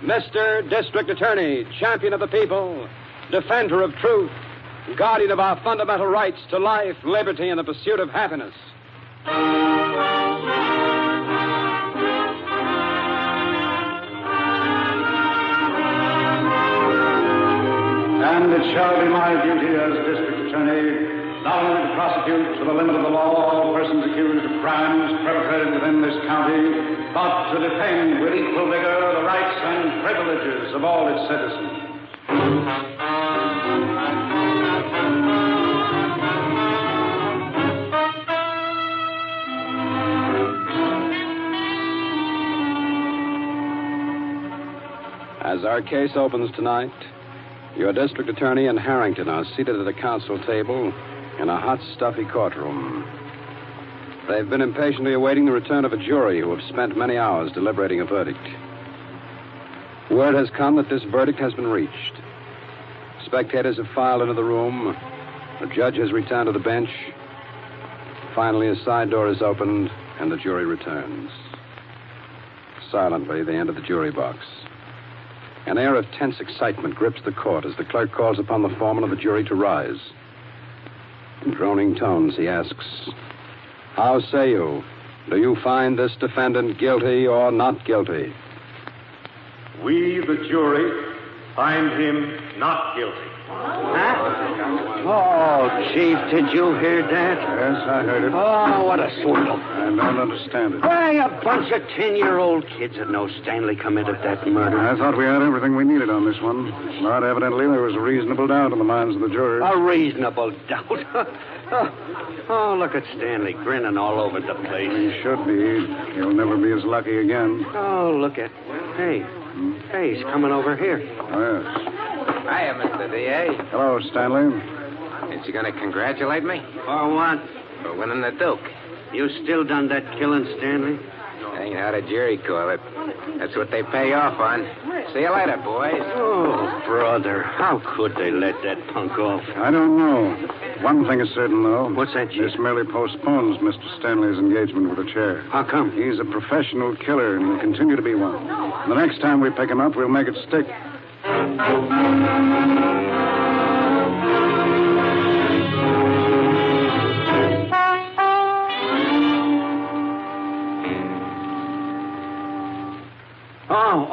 Mr. District Attorney, champion of the people, defender of truth, guardian of our fundamental rights to life, liberty, and the pursuit of happiness. And it shall be my duty as District Attorney not only to prosecute to the limit of the law all persons accused of crimes perpetrated within this county, but to defend with equal vigor the rights and privileges of all its citizens. As our case opens tonight, your district attorney and Harrington are seated at a council table in a hot, stuffy courtroom. They've been impatiently awaiting the return of a jury who have spent many hours deliberating a verdict. Word has come that this verdict has been reached. Spectators have filed into the room. The judge has returned to the bench. Finally, a side door is opened, and the jury returns. Silently, they enter the jury box. An air of tense excitement grips the court as the clerk calls upon the foreman of the jury to rise. In droning tones, he asks, "How say you? Do you find this defendant guilty or not guilty?" We, the jury, find him not guilty. Oh, Chief, did you hear that? Yes, I heard it. Oh, what a swindle. I don't understand it. Why, a bunch of 10-year-old kids that know Stanley committed that murder. I thought we had everything we needed on this one. But evidently there was a reasonable doubt in the minds of the jurors. A reasonable doubt. Oh, look at Stanley grinning all over the place. He should be. He'll never be as lucky again. Oh, look at... Hey, he's coming over here. Oh, yes. Hiya, Mr. D.A. Hello, Stanley. Ain't you going to congratulate me? For what? For winning the Duke. You still done that killing, Stanley? Ain't how the jury call it. That's what they pay off on. See you later, boys. Oh, brother, how could they let that punk off? I don't know. One thing is certain, though. What's that, Chief? This merely postpones Mr. Stanley's engagement with the chair. How come? He's a professional killer, and will continue to be one. The next time we pick him up, we'll make it stick.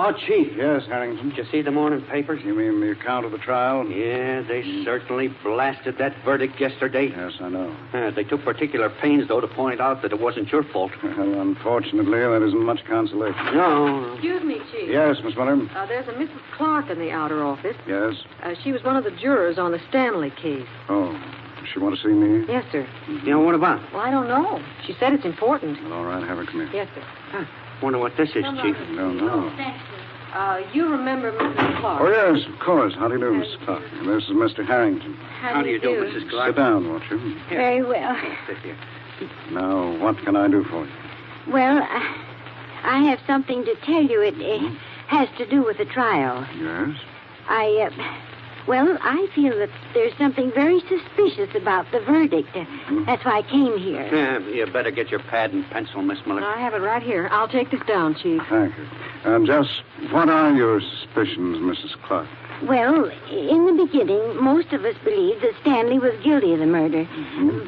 Oh, Chief. Yes, Harrington. Did you see the morning papers? You mean the account of the trial? Yeah, they certainly blasted that verdict yesterday. Yes, I know. They took particular pains, though, to point out that it wasn't your fault. Well, unfortunately, that isn't much consolation. No. Excuse me, Chief. Yes, Miss Miller? There's a Mrs. Clark in the outer office. Yes? She was one of the jurors on the Stanley case. Oh, does she want to see me? Yes, sir. You know, what about? Well, I don't know. She said it's important. Well, all right, have her come here. Yes, sir. Wonder what this is, Chief. No, no. You remember Mrs. Clark? Oh, yes, of course. How do you do, Miss Clark? And this is Mr. Harrington. How do you do? Mrs. Clark? Sit down, won't you? Very well. Sit here. Now, what can I do for you? Well, I have something to tell you. It has to do with the trial. Yes? I feel that there's something very suspicious about the verdict. That's why I came here. Yeah, you better get your pad and pencil, Miss Miller. I have it right here. I'll take this down, Chief. Thank you. And just what are your suspicions, Mrs. Clark? Well, in the beginning, most of us believed that Stanley was guilty of the murder.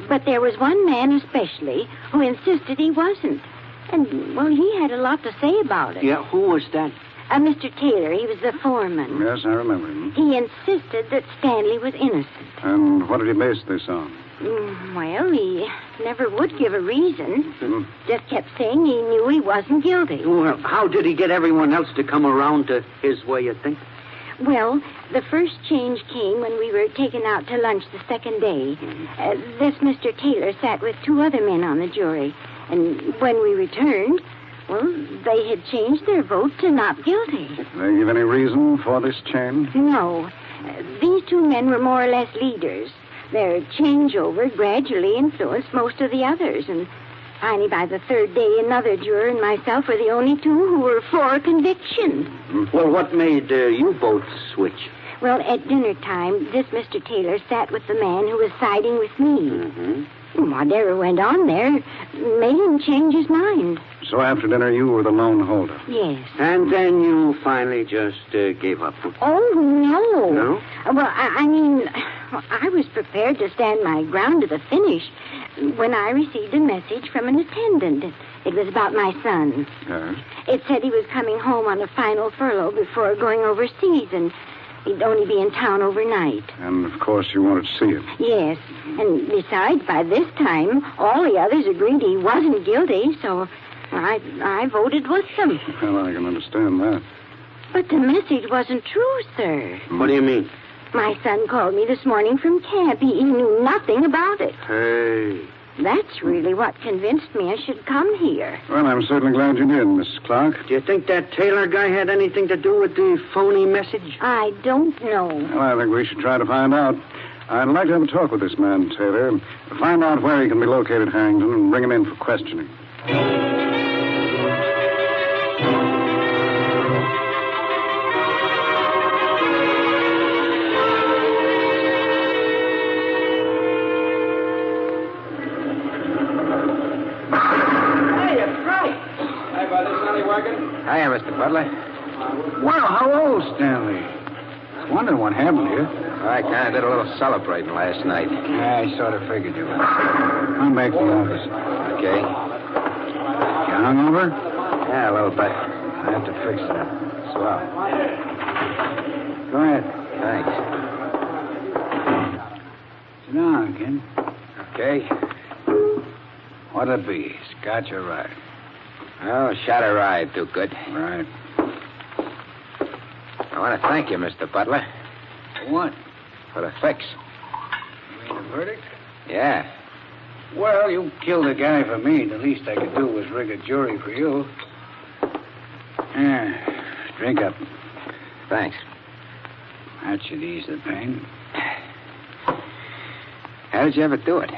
But there was one man especially who insisted he wasn't. And, well, he had a lot to say about it. Yeah, who was that? Mr. Taylor, he was the foreman. Yes, I remember him. He insisted that Stanley was innocent. And what did he base this on? Well, he never would give a reason. Just kept saying he knew he wasn't guilty. Well, how did he get everyone else to come around to his way of thinking? Well, the first change came when we were taken out to lunch the second day. This Mr. Taylor sat with two other men on the jury. And when we returned, well, they had changed their vote to not guilty. Did they give any reason for this change? No. These two men were more or less leaders. Their changeover gradually influenced most of the others. And finally, by the third day, another juror and myself were the only two who were for conviction. Well, what made you both switch? Well, at dinner time, this Mr. Taylor sat with the man who was siding with me. Whatever went on there made him change his mind. So after dinner, you were the lone holder. Yes. And then you finally just gave up. Oh, no. No? Well, I mean, I was prepared to stand my ground to the finish when I received a message from an attendant. It was about my son. Yes? It said he was coming home on a final furlough before going overseas, and he'd only be in town overnight. And, of course, you wanted to see him. Yes. And besides, by this time, all the others agreed he wasn't guilty, so I voted with them. Well, I can understand that. But the message wasn't true, sir. What do you mean? My son called me this morning from camp. He knew nothing about it. Hey. That's really what convinced me I should come here. Well, I'm certainly glad you did, Mrs. Clark. Do you think that Taylor guy had anything to do with the phony message? I don't know. Well, I think we should try to find out. I'd like to have a talk with this man, Taylor. Find out where he can be located, Harrington, and bring him in for questioning. Hiya, Mr. Butler. Well, hello, Stanley. Wondering what happened here. I kind of did a little celebrating last night. I sort of figured you would. Come back to the office. Okay. You hungover? Yeah, a little bit. I have to fix that. Swell. Go ahead. Thanks. Sit down, kid. Okay. What'll it be? Scotch or rye? Oh, shot of rye, do good. Right. I want to thank you, Mr. Butler, For what? for the fix. You mean the verdict? Yeah. Well, you killed a guy for me. The least I could do was rig a jury for you. Drink up. Thanks. That should ease the pain. How did you ever do it?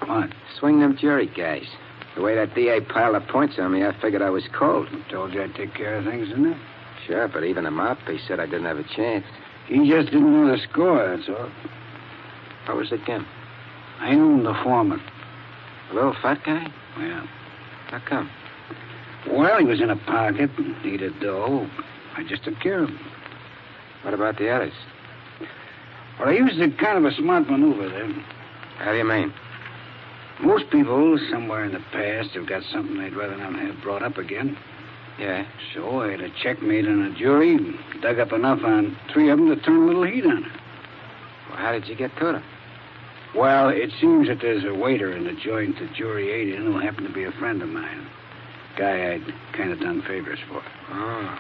What? Swing them jury guys. The way that DA piled up points on me, I figured I was cold. Told you I'd take care of things, didn't I? Sure, but even the mouthpiece said I didn't have a chance. He just didn't know the score, that's all. What was it, Kim? I owned the foreman. A little fat guy? Yeah. How come? Well, he was in a pocket, needed dough. I just took care of him. What about the others? Well, I used a kind of a smart maneuver there. How do you mean? Most people, somewhere in the past, have got something they'd rather not have brought up again. Yeah. So I had a checkmate on a jury, dug up enough on 3 of them to turn a little heat on it. Well, how did you get to them? Well, it seems that there's a waiter in the joint the jury ate in who happened to be a friend of mine. Guy I'd kind of done favors for. Oh.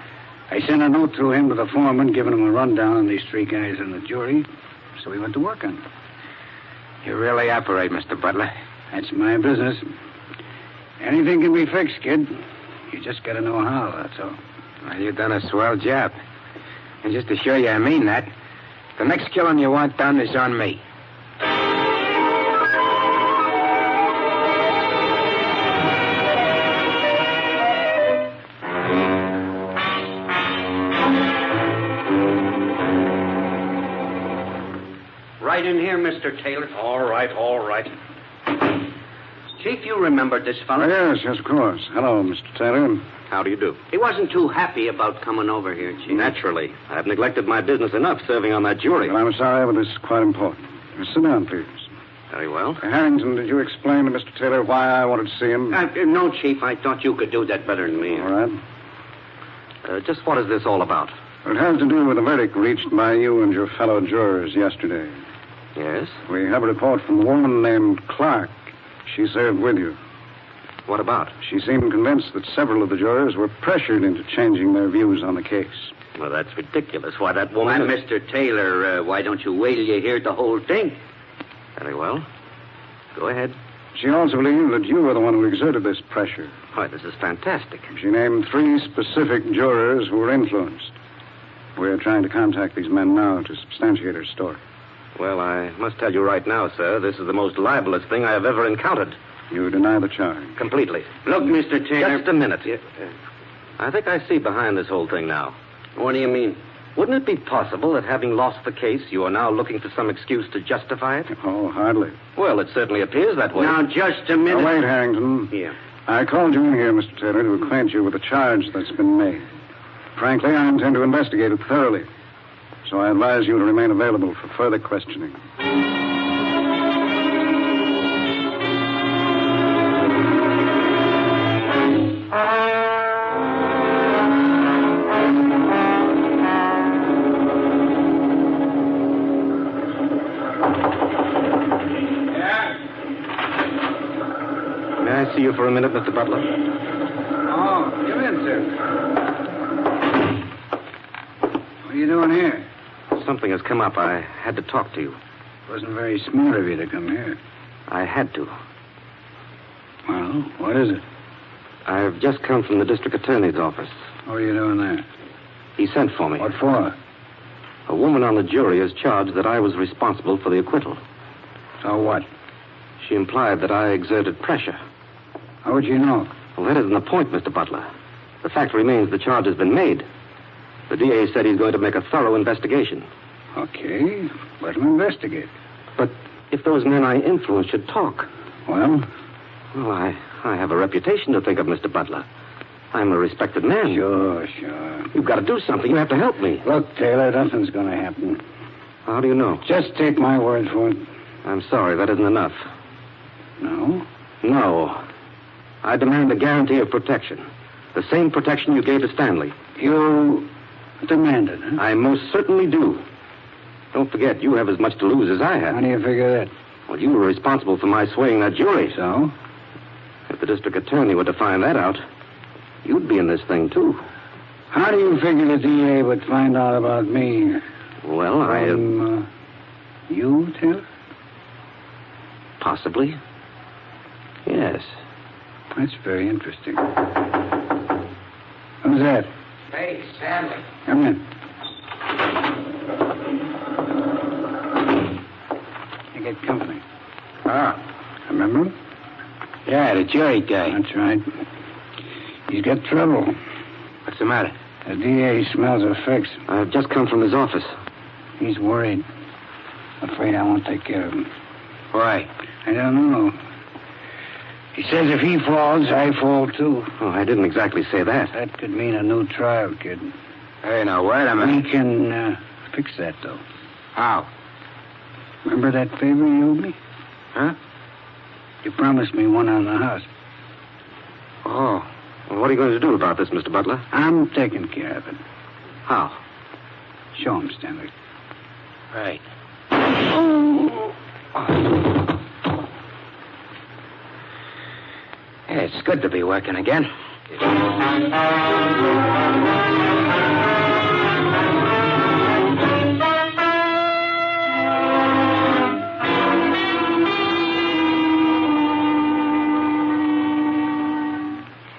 I sent a note through him to the foreman, giving him a rundown on these 3 guys on the jury, so he went to work on it. You really operate, Mr. Butler. That's my business. Anything can be fixed, kid. You just got to know how, that's all. Well, you've done a swell job. And just to show you I mean that, the next killing you want done is on me. Right in here, Mr. Taylor. All right, all right. Chief, you remembered this fellow? Yes, of course. Hello, Mr. Taylor. How do you do? He wasn't too happy about coming over here, Chief. Naturally. I've neglected my business enough serving on that jury. Well, I'm sorry, but this is quite important. Sit down, please. Very well. Harrington, did you explain to Mr. Taylor why I wanted to see him? No, Chief, I thought you could do that better than me. All right. Just what is this all about? It has to do with the verdict reached by you and your fellow jurors yesterday. Yes? We have a report from a woman named Clark. She served with you. What about? She seemed convinced that several of the jurors were pressured into changing their views on the case. Well, that's ridiculous. Why, that Why, woman... Mr. Taylor, why don't you wait till you hear the whole thing? Very well. Go ahead. She also believed that you were the one who exerted this pressure. Why, this is fantastic. She named 3 specific jurors who were influenced. We're trying to contact these men now to substantiate her story. Well, I must tell you right now, sir, this is the most libelous thing I have ever encountered. You deny the charge. Completely. Look, Mr. Taylor... Just a minute. I think I see behind this whole thing now. What do you mean? Wouldn't it be possible that having lost the case, you are now looking for some excuse to justify it? Oh, hardly. Well, it certainly appears that way. Now, just a minute. Now, wait, Harrington. Yeah. I called you in here, Mr. Taylor, to acquaint you with the charge that's been made. Frankly, I intend to investigate it thoroughly. So I advise you to remain available for further questioning. May I see you for a minute, Mr. Butler? Oh, come in, sir. What are you doing here? Something has come up. I had to talk to you. Wasn't very smart of you to come here. I had to. Well, what is it? I've just come from the district attorney's office. What are you doing there? He sent for me. What for? A woman on the jury is charged that I was responsible for the acquittal. So what? She implied that I exerted pressure. How would you know? Well, that isn't the point, Mr. Butler. The fact remains the charge has been made. The DA said he's going to make a thorough investigation. Okay, let him investigate. But if those men I influenced should talk... Well, I have a reputation to think of, Mr. Butler. I'm a respected man. Sure. You've got to do something. You have to help me. Look, Taylor, nothing's going to happen. How do you know? Just take my word for it. I'm sorry, that isn't enough. No? No. I demand a guarantee of protection. The same protection you gave to Stanley. You demand it, huh? I most certainly do. Don't forget, you have as much to lose as I have. How do you figure that? Well, you were responsible for my swaying that jury. So? If the district attorney were to find that out, you'd be in this thing, too. How do you figure the DA would find out about me? Well, From, you, Taylor? Possibly. Yes. That's very interesting. Who's that? Hey, Stanley. Come in. You get company. Ah. Remember him? Yeah, the jury guy. That's right. He's got trouble. What's the matter? The DA smells a fix. I've just come from his office. He's worried. Afraid I won't take care of him. Why? I don't know. He says if he falls, I fall too. Oh, I didn't exactly say that. That could mean a new trial, kid. Hey, now, wait a minute. We can fix that, though. How? Remember that favor you owed me? Huh? You promised me one on the house. Oh. Well, what are you going to do about this, Mr. Butler? I'm taking care of it. How? Show him, Stanley. Right. Hey, it's good to be working again.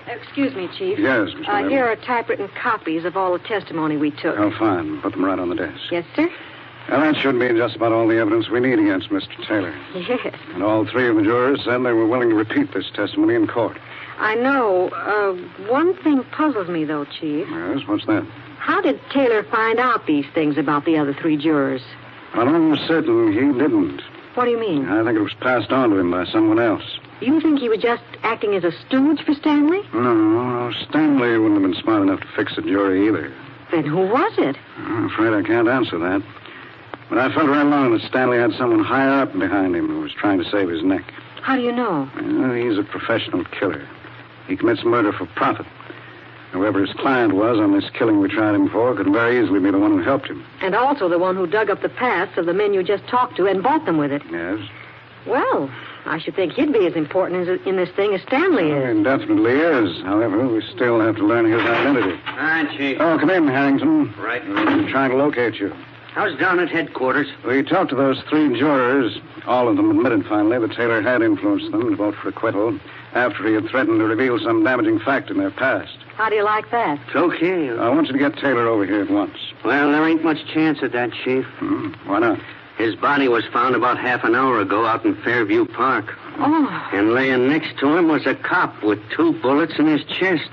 Excuse me, Chief. Yes, Mr. Taylor. Here are typewritten copies of all the testimony we took. Oh, fine. Put them right on the desk. Yes, sir? Well, that should be just about all the evidence we need against Mr. Taylor. Yes. And all three of the jurors said they were willing to repeat this testimony in court. I know. One thing puzzles me, though, Chief. Yes, what's that? How did Taylor find out these things about the other three jurors? Well, I'm certain he didn't. What do you mean? I think it was passed on to him by someone else. You think he was just acting as a stooge for Stanley? No, Stanley wouldn't have been smart enough to fix the jury either. Then who was it? I'm afraid I can't answer that. But I felt right along that Stanley had someone higher up behind him who was trying to save his neck. How do you know? Well, he's a professional killer. He commits murder for profit. Whoever his client was on this killing we tried him for could very easily be the one who helped him. And also the one who dug up the pasts of the men you just talked to and bought them with it. Yes? Well, I should think he'd be as important in this thing as Stanley is. He definitely is. However, we still have to learn his identity. Hi, Chief. Oh, come in, Harrington. Right. We're trying to locate you. How's down at headquarters? We talked to those three jurors. All of them admitted finally that Taylor had influenced them to vote for acquittal after he had threatened to reveal some damaging fact in their past. How do you like that? It's okay. I want you to get Taylor over here at once. Well, there ain't much chance of that, Chief. Why not? His body was found about half an hour ago out in Fairview Park. Oh. And laying next to him was a cop with 2 bullets in his chest.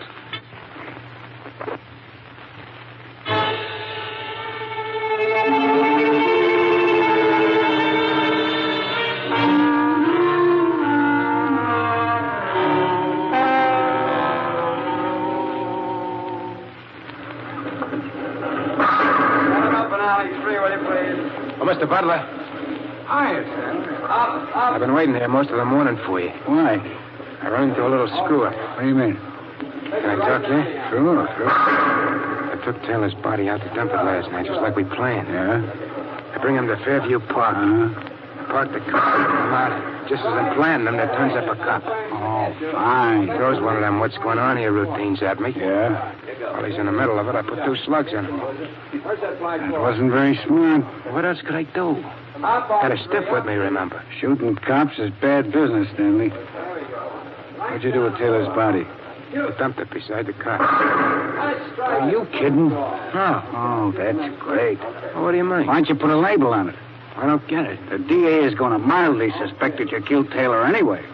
93, will you please? Oh, Mr. Butler, Hiya, Sam. I've been waiting here most of the morning for you. Why? I run into a little screw-up. What do you mean? Can I talk to you? Sure. I took Taylor's body out to dump it last night, just like we planned. Yeah? I bring him to Fairview Park. Uh-huh. Park the car, come out. Just as I'm planning them, there turns up a cop. Oh, fine. Throws one of them what's going on here routines at me. Yeah? While he's in the middle of it, I put 2 slugs in him. That wasn't very smart. What else could I do? Had a stiff with me, remember? Shooting cops is bad business, Stanley. What'd you do with Taylor's body? I dumped it beside the car. Are you kidding? No. Oh, that's great. Well, what do you mean? Why don't you put a label on it? I don't get it. The DA is going to mildly suspect that you killed Taylor anyway.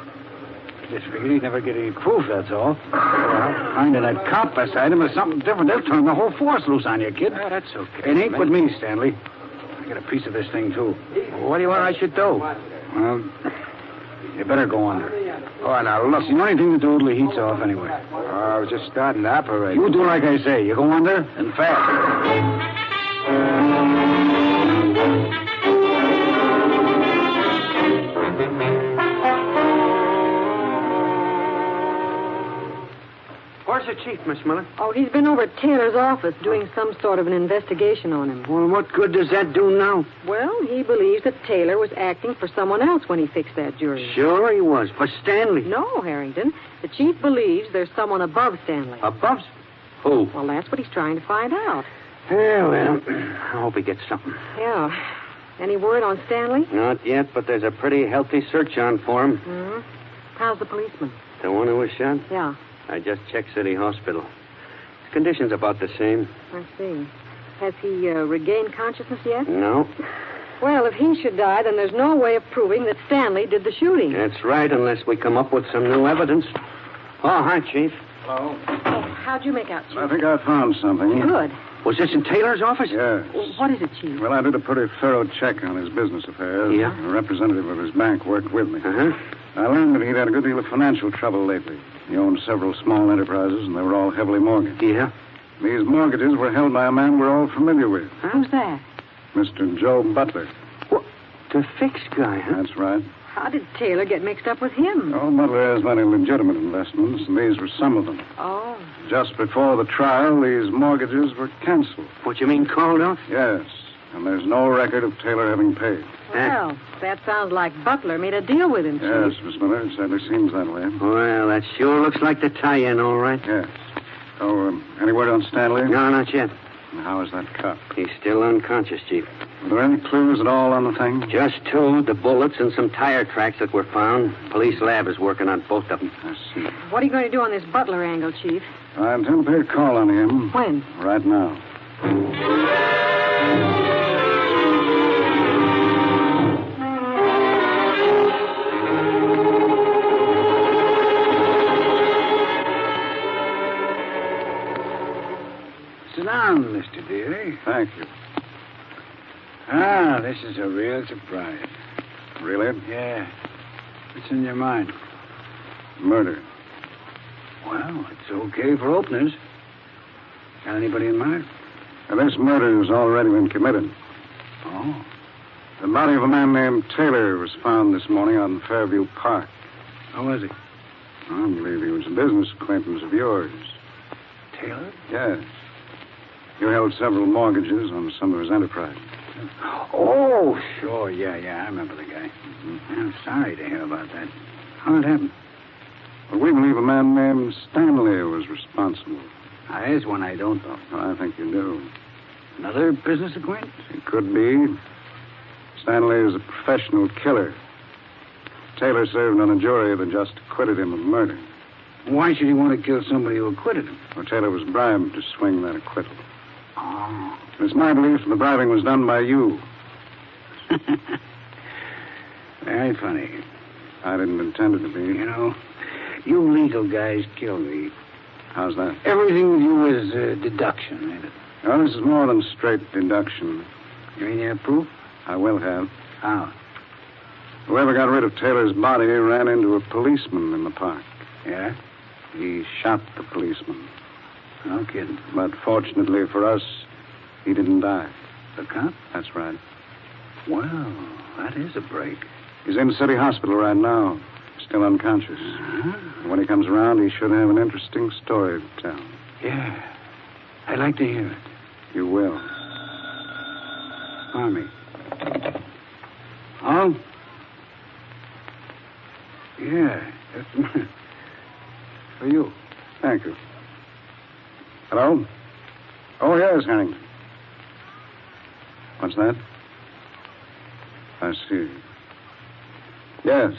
Just figured he'd never get any proof, that's all. Well, finding that cop beside him is something different. They'll turn the whole force loose on you, kid. Oh, that's okay. It ain't with me, Stanley. I got a piece of this thing, too. Well, what do you want I should do? Well, you better go under. Oh, now, look. It's the only thing to do till the heat's off anyway. Oh, I was just starting to operate. You do like I say. You go under, and fast. Where's the chief, Miss Miller? Oh, he's been over at Taylor's office doing some sort of an investigation on him. Well, what good does that do now? Well, he believes that Taylor was acting for someone else when he fixed that jury. Sure he was. For Stanley. No, Harrington. The chief believes there's someone above Stanley. Above? Who? Well, that's what he's trying to find out. Yeah, well, I hope he gets something. Yeah. Any word on Stanley? Not yet, but there's a pretty healthy search on for him. Mm-hmm. How's the policeman? The one who was shot? Yeah, I just checked City Hospital. His condition's about the same. I see. Has he regained consciousness yet? No. Well, if he should die, then there's no way of proving that Stanley did the shooting. That's right, unless we come up with some new evidence. Oh, hi, Chief. Hello? Oh, how'd you make out, Chief? I think I found something. Good. Was this in Taylor's office? Yes. What is it, Chief? Well, I did a pretty thorough check on his business affairs. Yeah? A representative of his bank worked with me. Uh-huh. I learned that he'd had a good deal of financial trouble lately. He owned several small enterprises, and they were all heavily mortgaged. Yeah? These mortgages were held by a man we're all familiar with, Who's that? Mr. Joe Butler. What? The fixed guy, huh? That's right. How did Taylor get mixed up with him? Joe Butler has many legitimate investments, and these were some of them. Oh. Just before the trial, these mortgages were canceled. What you mean, called off? Yes, and there's no record of Taylor having paid. Well, that sounds like Butler made a deal with him, Chief. Yes, Miss Miller, it certainly seems that way. Well, that sure looks like the tie-in, all right. Yes. So, any word on Stanley? No, not yet. And how is that cop? He's still unconscious, Chief. Are there any clues at all on the thing? Just 2, the bullets and some tire tracks that were found. Police lab is working on both of them. I see. What are you going to do on this Butler angle, Chief? I intend to pay a call on him. When? Right now. Sit down, Mr. Deary. Thank you. Ah, this is a real surprise. Really? Yeah. What's in your mind? Murder. Well, it's okay for openers. Got anybody in mind? Now, this murder has already been committed. Oh. The body of a man named Taylor was found this morning on Fairview Park. How was he? I believe he was a business acquaintance of yours. Taylor? Yes. You held several mortgages on some of his enterprise. Oh, sure. Yeah, I remember the guy. I'm sorry to hear about that. How it happened? Well, we believe a man named Stanley was responsible. Now, there's one I don't know. Well, I think you do. Another business acquaintance? He could be. Stanley is a professional killer. Taylor served on a jury that just acquitted him of murder. Why should he want to kill somebody who acquitted him? Well, Taylor was bribed to swing that acquittal. Oh. It's my belief the bribing was done by you. Very funny. I didn't intend it to be. You know, you legal guys kill me. How's that? Everything with you is deduction, ain't it? Well, this is more than straight deduction. You ain't have proof? I will have. How? Whoever got rid of Taylor's body ran into a policeman in the park. Yeah? He shot the policeman. No kidding. But fortunately for us, he didn't die. The cop? That's right. Well, that is a break. He's in City Hospital right now. Still unconscious. Uh-huh. When he comes around, he should have an interesting story to tell. Yeah. I'd like to hear it. You will. Army. Oh? Yeah. That's for you. Thank you. Hello? Oh, yes, Harrington. What's that? I see. Yes,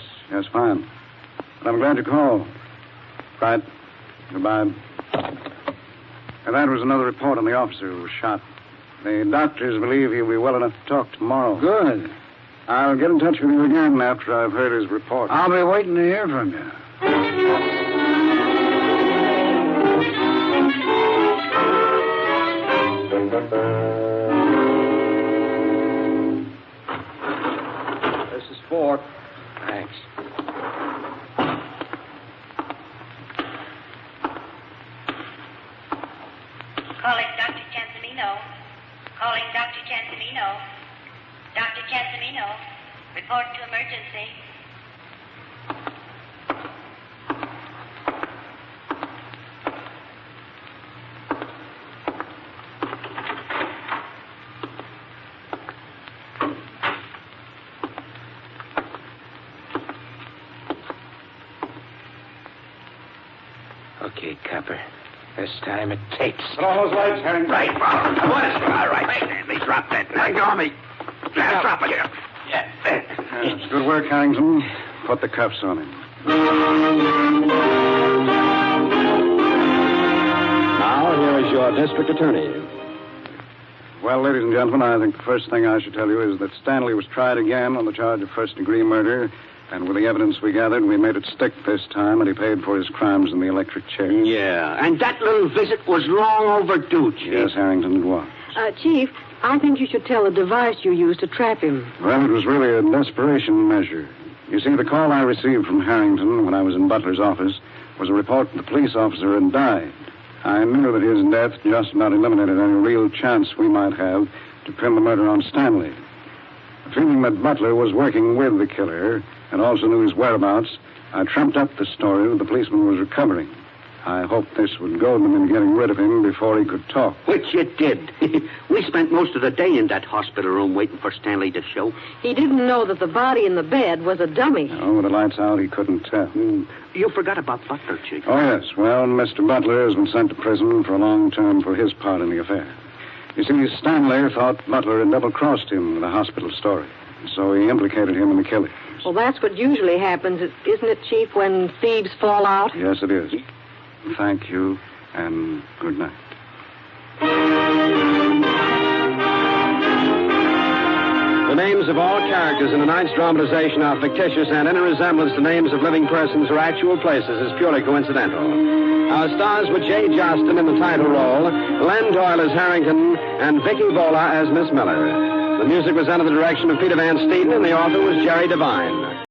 fine. But I'm glad you called. Right. Goodbye. And that was another report on the officer who was shot. The doctors believe he'll be well enough to talk tomorrow. Good. I'll get in touch with you again after I've heard his report. I'll be waiting to hear from you. This is Ford. Thanks. Calling Dr. Chanzamino. Calling Dr. Chanzamino. Dr. Chanzamino. Report to emergency. Okay, Copper. This time it takes. Put on those lights, Harrington. Right, Bob. What is it? All right. Let me drop that. Let go of me. Drop it. Yeah. It's good work, Harrington. Put the cuffs on him. Now, here is your district attorney. Well, ladies and gentlemen, I think the first thing I should tell you is that Stanley was tried again on the charge of first-degree murder. And with the evidence we gathered, we made it stick this time, and he paid for his crimes in the electric chair. Yeah, and that little visit was long overdue, Chief. Yes, Harrington, it was. Chief, I think you should tell the device you used to trap him. Well, it was really a desperation measure. You see, the call I received from Harrington when I was in Butler's office was a report that the police officer had died. I knew that his death just about eliminated any real chance we might have to pin the murder on Stanley. Feeling that Butler was working with the killer and also knew his whereabouts, I trumped up the story that the policeman was recovering. I hoped this would goad them into getting rid of him before he could talk. Which it did. We spent most of the day in that hospital room waiting for Stanley to show. He didn't know that the body in the bed was a dummy. No, with the lights out, he couldn't tell. You forgot about Butler, Chief. Oh, yes. Well, Mr. Butler has been sent to prison for a long term for his part in the affair. You see, Stanley thought Butler had double-crossed him with the hospital story, so he implicated him in the killing. Well, that's what usually happens, isn't it, Chief, when thieves fall out? Yes, it is. Thank you, and good night. The names of all characters in tonight's dramatization are fictitious, and any resemblance to names of living persons or actual places is purely coincidental. Our stars were Jay Jostin in the title role, Len Doyle as Harrington, and Vicky Bola as Miss Miller. The music was under the direction of Peter Van Steeden, and the author was Jerry Devine.